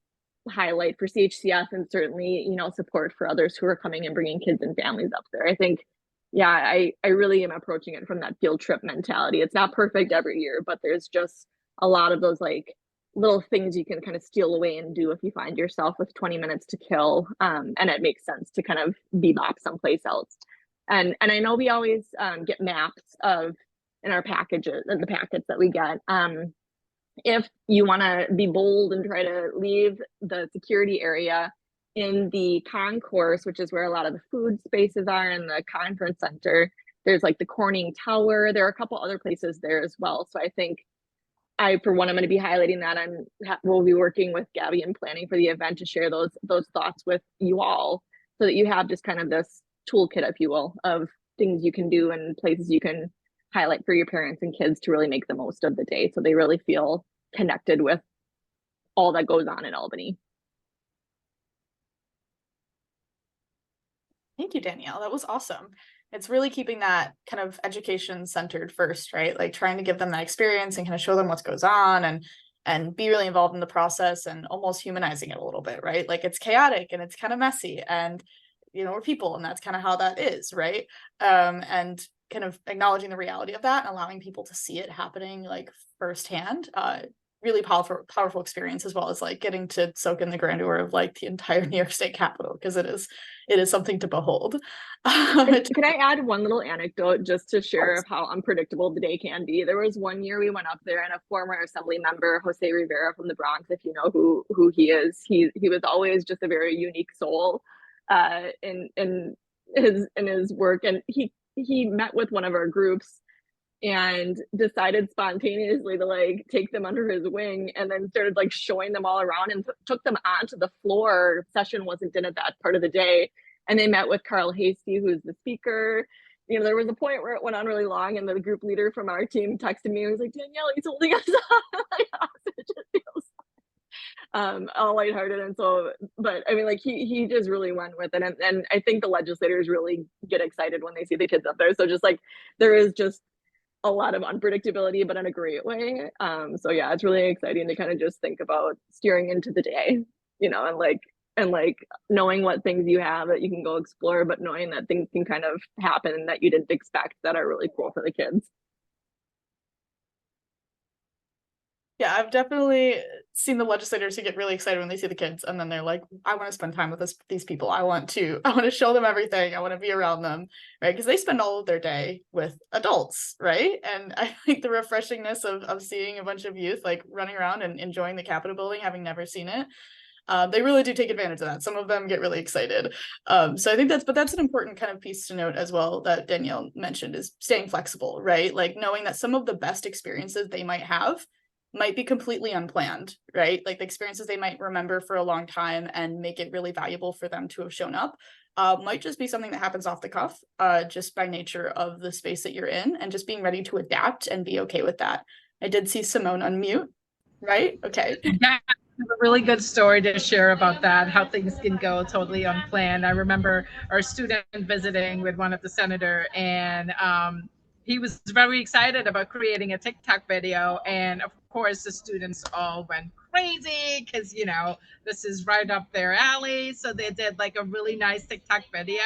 highlight for CHCF, and certainly, you know, support for others who are coming and bringing kids and families up there. I think, yeah, I really am approaching it from that field trip mentality. It's not perfect every year, but there's just a lot of those like little things you can kind of steal away and do if you find yourself with 20 minutes to kill, and it makes sense to kind of bebop someplace else. And I know we always get maps of in our packages, in the packets that we get. If you want to be bold and try to leave the security area in the concourse, which is where a lot of the food spaces are in the conference center, there's like the Corning Tower. There are a couple other places there as well. So I think for one, I'm going to be highlighting that. We'll be working with Gabby and planning for the event to share those thoughts with you all, so that you have just kind of this toolkit, if you will, of things you can do and places you can highlight for your parents and kids to really make the most of the day, so they really feel connected with all that goes on in Albany. Thank you, Danielle. That was awesome. It's really keeping that kind of education centered first, right? Like trying to give them that experience and kind of show them what goes on and be really involved in the process, and almost humanizing it a little bit, right? Like it's chaotic and it's kind of messy, and you know, we're people, and that's kind of how that is, right? And kind of acknowledging the reality of that and allowing people to see it happening like firsthand. Really powerful experience, as well as like getting to soak in the grandeur of like the entire New York State Capitol, because it is something to behold. Can I add one little anecdote just to share of how unpredictable the day can be? There was one year we went up there, and a former assembly member, Jose Rivera from the Bronx, if you know who he is, he was always just a very unique soul in his work, and he met with one of our groups and decided spontaneously to like take them under his wing, and then started like showing them all around and took them onto the floor. Session wasn't in at that part of the day, and they met with Carl Hasty, who's the speaker. You know, there was a point where it went on really long, and the group leader from our team texted me and was like, Danielle, he's holding us up. Like, it just feels all lighthearted. And so, but I mean, like he just really went with it. And I think the legislators really get excited when they see the kids up there. So just like, there is just a lot of unpredictability, but in a great way. So yeah, it's really exciting to kind of just think about steering into the day, you know, and like knowing what things you have that you can go explore, but knowing that things can kind of happen that you didn't expect that are really cool for the kids. Yeah, I've definitely seen the legislators who get really excited when they see the kids, and then they're like, I want to spend time with these people. I want to show them everything. I want to be around them, right? Because they spend all of their day with adults, right? And I think the refreshingness of seeing a bunch of youth like running around and enjoying the Capitol building, having never seen it, they really do take advantage of that. Some of them get really excited. So I think that's an important kind of piece to note as well that Danielle mentioned, is staying flexible, right? Like knowing that some of the best experiences they might have might be completely unplanned, right? Like the experiences they might remember for a long time and make it really valuable for them to have shown up, might just be something that happens off the cuff, just by nature of the space that you're in, and just being ready to adapt and be okay with that. I did see Simone unmute, right? Okay. Yeah, I have a really good story to share about that, how things can go totally unplanned. I remember our student visiting with one of the senator, and he was very excited about creating a TikTok video. And of course, the students all went crazy because, you know, this is right up their alley. So they did like a really nice TikTok video.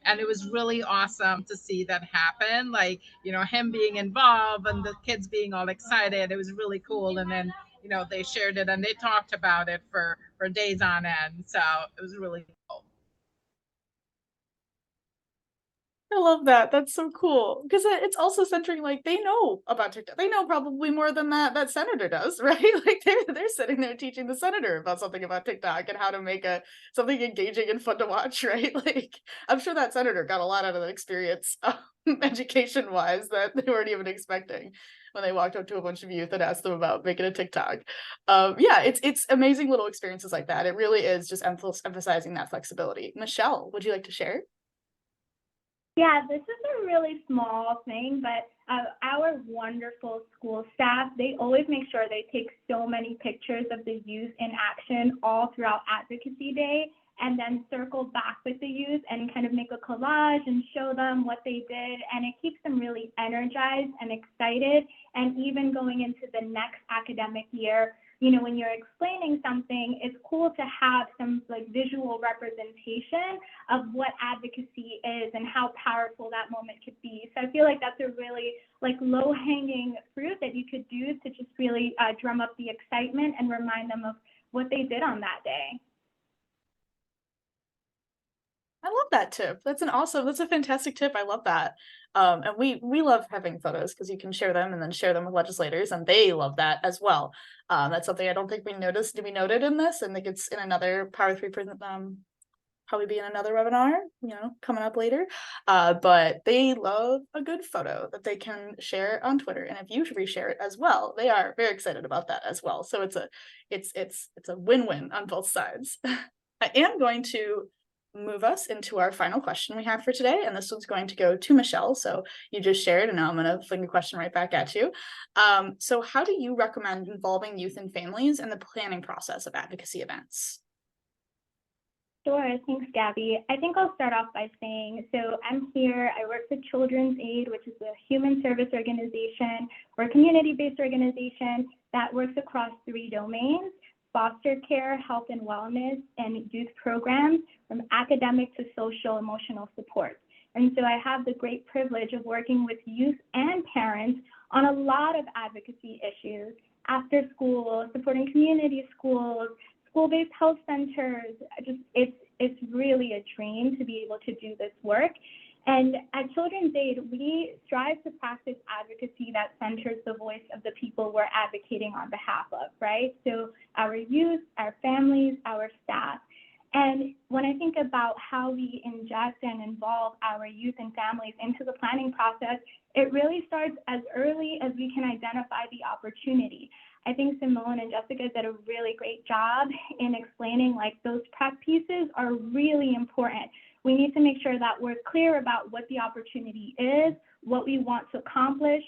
And it was really awesome to see that happen. Like, you know, him being involved and the kids being all excited. It was really cool. And then, you know, they shared it and they talked about it for days on end. So it was really cool. I love that. That's so cool. Because it's also centering, like, they know about TikTok. They know probably more than that senator does, right? Like they're sitting there teaching the senator about something about TikTok and how to make something engaging and fun to watch, right? Like I'm sure that senator got a lot out of that experience, education wise, that they weren't even expecting when they walked up to a bunch of youth and asked them about making a TikTok. Yeah, it's amazing little experiences like that. It really is just emphasizing that flexibility. Michelle, would you like to share? Yeah, this is a really small thing, but our wonderful school staff, they always make sure they take so many pictures of the youth in action all throughout Advocacy Day, and then circle back with the youth and kind of make a collage and show them what they did. And it keeps them really energized and excited. And even going into the next academic year, you know, when you're explaining something, it's cool to have some like visual representation of what advocacy is and how powerful that moment could be. So I feel like that's a really like low-hanging fruit that you could do to just really drum up the excitement and remind them of what they did on that day. I love that tip. That's a fantastic tip. I love that. And we love having photos because you can share them and then share them with legislators, and they love that as well. That's something I don't think we noticed to be noted in this, and I think it's in another Power 3 probably be in another webinar, you know, coming up later. But they love a good photo that they can share on Twitter, and if you reshare it as well, they are very excited about that as well. So it's a win-win on both sides. I am going to move us into our final question we have for today, and this one's going to go to Michelle. So you just shared, and now I'm going to fling the question right back at you. So how do you recommend involving youth and families in the planning process of advocacy events? Sure, thanks, Gabby. I think I'll start off by saying, so I'm here, I work with Children's Aid, which is a human service organization or a community-based organization that works across 3 domains: foster care, health and wellness, and youth programs, from academic to social emotional support. And so I have the great privilege of working with youth and parents on a lot of advocacy issues: after school, supporting community schools, school-based health centers. It's really a dream to be able to do this work. And at Children's Aid, we strive to practice advocacy that centers the voice of the people we're advocating on behalf of, right? So our youth, our families, our staff. And when I think about how we inject and involve our youth and families into the planning process, it really starts as early as we can identify the opportunity. I think Simone and Jessica did a really great job in explaining like those prep pieces are really important. We need to make sure that we're clear about what the opportunity is, what we want to accomplish,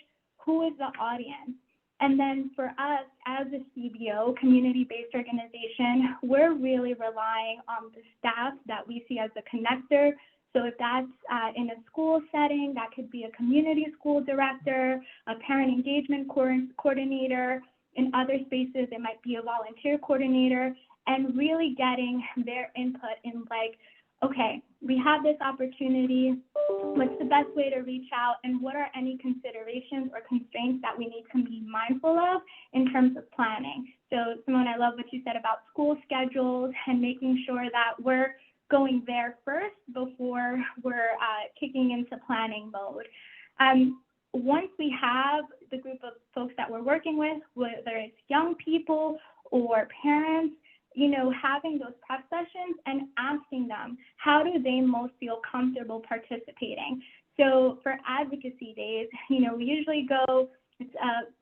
who is the audience. And then for us as a CBO, community-based organization, we're really relying on the staff that we see as a connector. So if that's in a school setting, that could be a community school director, a parent engagement coordinator. In other spaces, it might be a volunteer coordinator, and really getting their input in like, okay, we have this opportunity, what's the best way to reach out, and what are any considerations or constraints that we need to be mindful of in terms of planning. So Simone, I love what you said about school schedules and making sure that we're going there first before we're kicking into planning mode. Once we have the group of folks that we're working with, whether it's young people or parents, you know, having those prep sessions and asking them, how do they most feel comfortable participating? So for advocacy days, you know, we usually go, it's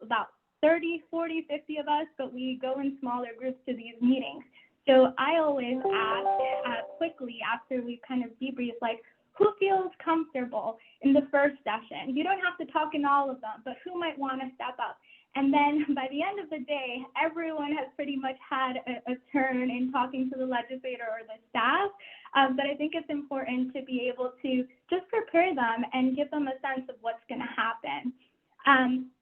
about 30, 40, 50 of us, but we go in smaller groups to these meetings. So I always ask quickly after we kind of debrief, like, who feels comfortable in the first session? You don't have to talk in all of them, but who might want to step up? And then by the end of the day, everyone has pretty much had a turn in talking to the legislator or the staff. But I think it's important to be able to just prepare them and give them a sense of what's going to happen.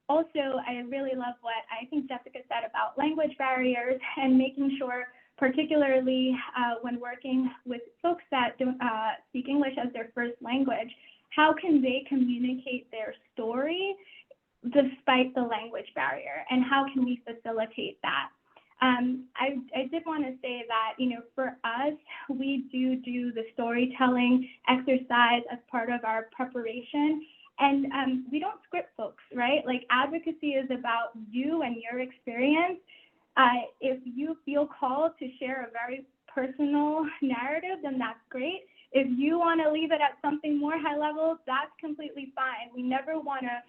Also, I really love what I think Jessica said about language barriers and making sure, particularly when working with folks that don't speak English as their first language, how can they communicate their story despite the language barrier, and how can we facilitate that? I did want to say that, you know, for us, we do the storytelling exercise as part of our preparation, and we don't script folks, right? Like, advocacy is about you and your experience. If you feel called to share a very personal narrative, then that's great. If you want to leave it at something more high level, that's completely fine. We never want to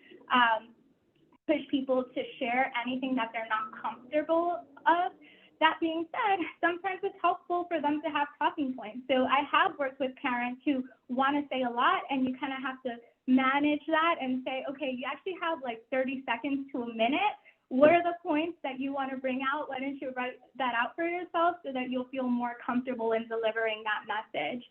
push people to share anything that they're not comfortable of. That being said, sometimes it's helpful for them to have talking points. So I have worked with parents who want to say a lot, and you kind of have to manage that and say, okay, you actually have like 30 seconds to a minute. What are the points that you want to bring out? Why don't you write that out for yourself so that you'll feel more comfortable in delivering that message?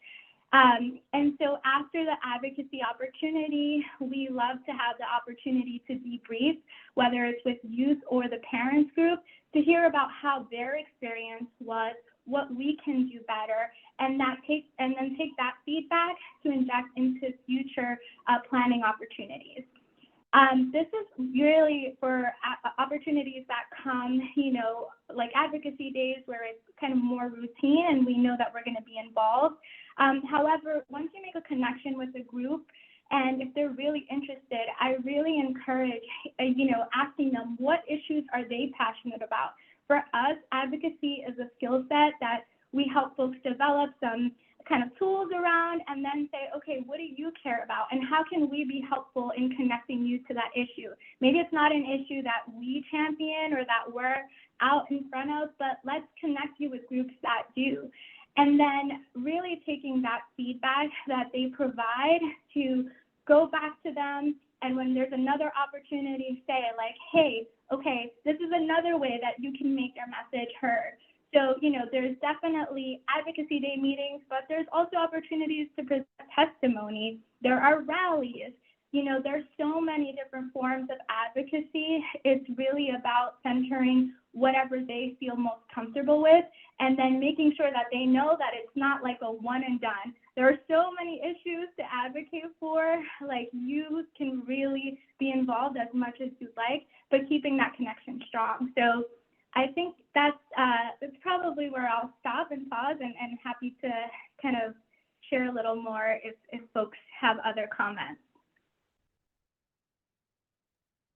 And so after the advocacy opportunity, we love to have the opportunity to debrief, whether it's with youth or the parents group, to hear about how their experience was, what we can do better, and then take that feedback to inject into future planning opportunities. This is really for opportunities that come, you know, like advocacy days where it's kind of more routine and we know that we're going to be involved. However, once you make a connection with a group, and if they're really interested, I really encourage, you know, asking them what issues are they passionate about. For us, advocacy is a skill set that we help folks develop some kind of tools around, and then say, okay, what do you care about, and how can we be helpful in connecting you to that issue? Maybe it's not an issue that we champion or that we're out in front of, but let's connect you with groups that do. And then really taking that feedback that they provide to go back to them, and when there's another opportunity, say like, hey, okay, this is another way that you can make your message heard. So, you know, there's definitely advocacy day meetings, but there's also opportunities to present testimony. There are rallies. You know, there's so many different forms of advocacy. It's really about centering whatever they feel most comfortable with, and then making sure that they know that it's not like a one and done. There are so many issues to advocate for. Like, you can really be involved as much as you'd like, but keeping that connection strong. So I think that's probably where I'll stop and pause, and happy to kind of share a little more if folks have other comments.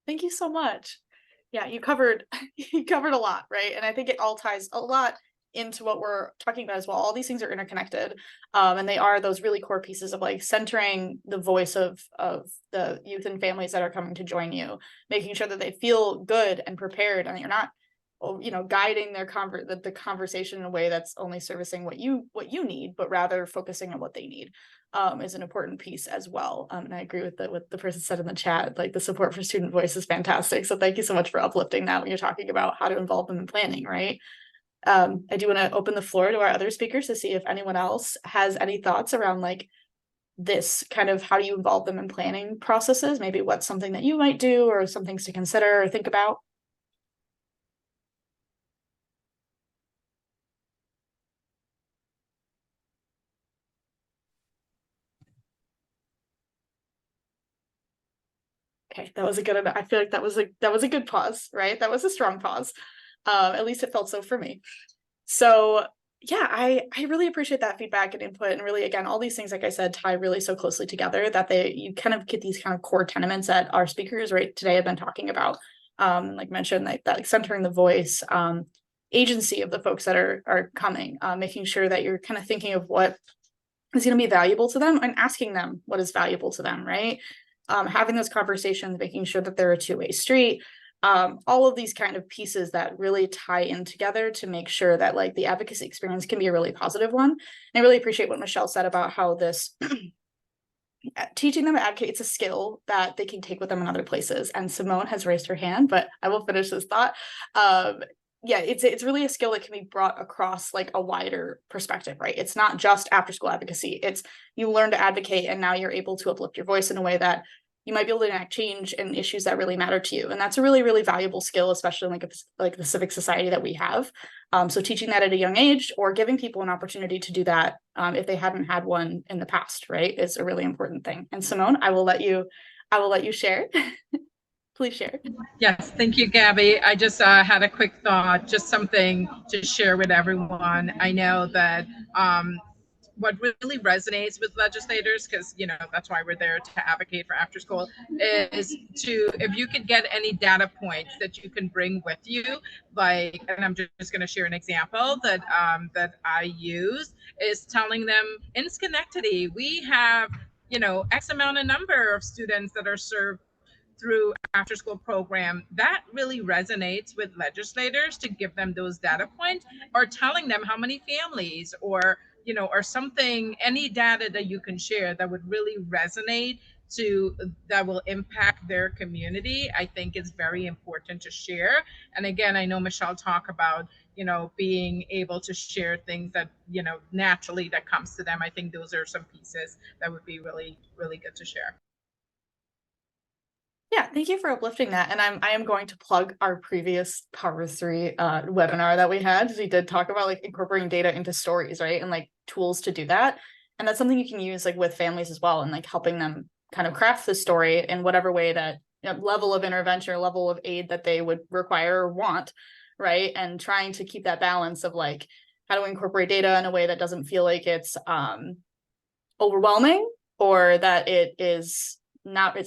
Thank you so much. Yeah, you covered a lot, right? And I think it all ties a lot into what we're talking about as well, all these things are interconnected. And they are those really core pieces of like centering the voice of the youth and families that are coming to join you, making sure that they feel good and prepared, and that you're not, guiding their the conversation in a way that's only servicing what you need, but rather focusing on what they need. Is an important piece as well. And I agree with what the person said in the chat, like the support for student voice is fantastic. So thank you so much for uplifting that when you're talking about how to involve them in planning, right? I do want to open the floor to our other speakers to see if anyone else has any thoughts around like this kind of how do you involve them in planning processes, maybe what's something that you might do or some things to consider or think about. Okay, that was a good, I feel like that was a good pause, right? That was a strong pause. At least it felt so for me. So yeah, I really appreciate that feedback and input, and really, again, all these things, like I said, tie really so closely together that you kind of get these kind of core tenements that our speakers right today have been talking about. Like mentioned, like that, like centering the voice, agency of the folks that are coming, making sure that you're kind of thinking of what is going to be valuable to them and asking them what is valuable to them, right? Having those conversations, making sure that they're a two-way street, all of these kind of pieces that really tie in together to make sure that like the advocacy experience can be a really positive one. And I really appreciate what Michelle said about how this teaching them to advocate, it's a skill that they can take with them in other places. And Simone has raised her hand, but I will finish this thought. Yeah, it's really a skill that can be brought across like a wider perspective, right? It's not just after school advocacy. It's you learn to advocate, and now you're able to uplift your voice in a way that you might be able to enact change in issues that really matter to you. And that's a really, really valuable skill, especially in like the civic society that we have. So teaching that at a young age, or giving people an opportunity to do that if they hadn't had one in the past, right, is a really important thing. And Simone, I will let you share. Please share. Yes, thank you, Gabby. I just had a quick thought, just something to share with everyone. I know that what really resonates with legislators, because that's why we're there to advocate for after school, is if you could get any data points that you can bring with you, like, and I'm just going to share an example that I use, is telling them in Schenectady we have X amount of number of students that are served through after school program. That really resonates with legislators, to give them those data points, or telling them how many families, or or something, any data that you can share that would really resonate that will impact their community. I think is very important to share. And again, I know Michelle talked about being able to share things that naturally that comes to them. I think those are some pieces that would be really, really good to share. Yeah, thank you for uplifting that. And I am going to plug our previous Power 3 webinar that we had. We did talk about like incorporating data into stories, right? And like tools to do that. And that's something you can use like with families as well, and like helping them kind of craft the story in whatever way that level of intervention or level of aid that they would require or want, right? And trying to keep that balance of like how to incorporate data in a way that doesn't feel like it's overwhelming, or that it's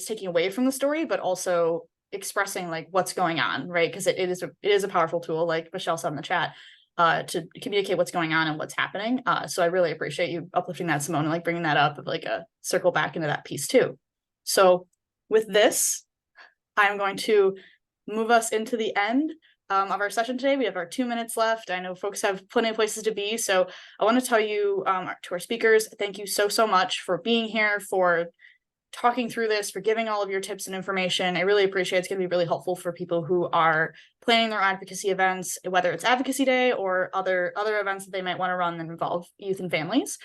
taking away from the story, but also expressing like what's going on, right? Because it is a powerful tool, like Michelle said in the chat, to communicate what's going on and what's happening. So I really appreciate you uplifting that, Simone, and like bringing that up, of like a circle back into that piece too. So with this, I'm going to move us into the end of our session today. We have our 2 minutes left. I know folks have plenty of places to be. So I want to tell you, to our speakers, thank you so much for being here, for talking through this, for giving all of your tips and information. I really appreciate it. It's going to be really helpful for people who are planning their advocacy events, whether it's Advocacy Day or other events that they might want to run that involve youth and families.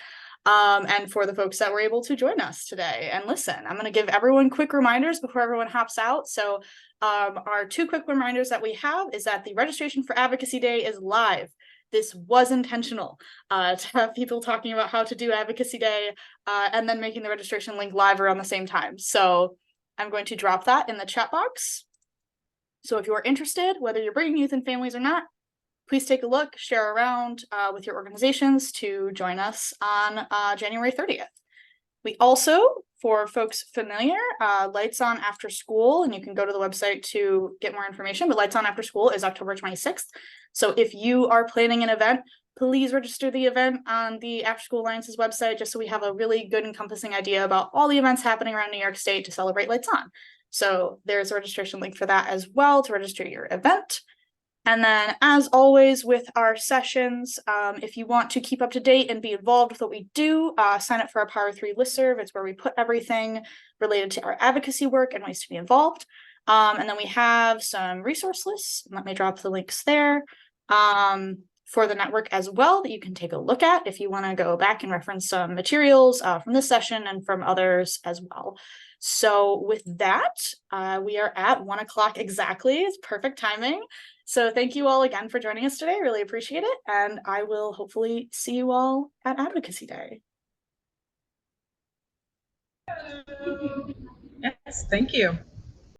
And for the folks that were able to join us today and listen, I'm going to give everyone quick reminders before everyone hops out. So our 2 quick reminders that we have is that the registration for Advocacy Day is live. This was intentional to have people talking about how to do Advocacy Day and then making the registration link live around the same time. So I'm going to drop that in the chat box. So if you're interested, whether you're bringing youth and families or not, please take a look, share around with your organizations to join us on January 30th. We also, for folks familiar, Lights On After School, and you can go to the website to get more information, but Lights On After School is October 26th. So if you are planning an event, please register the event on the After School Alliance's website, just so we have a really good encompassing idea about all the events happening around New York State to celebrate Lights On. So there's a registration link for that as well to register your event. And then, as always with our sessions, if you want to keep up to date and be involved with what we do, sign up for our Power 3 listserv. It's where we put everything related to our advocacy work and ways to be involved. And then we have some resource lists. Let me drop the links there for the network as well that you can take a look at if you want to go back and reference some materials from this session and from others as well. So with that, we are at 1 o'clock exactly. It's perfect timing. So thank you all again for joining us today. Really appreciate it. And I will hopefully see you all at Advocacy Day. Yes, thank you.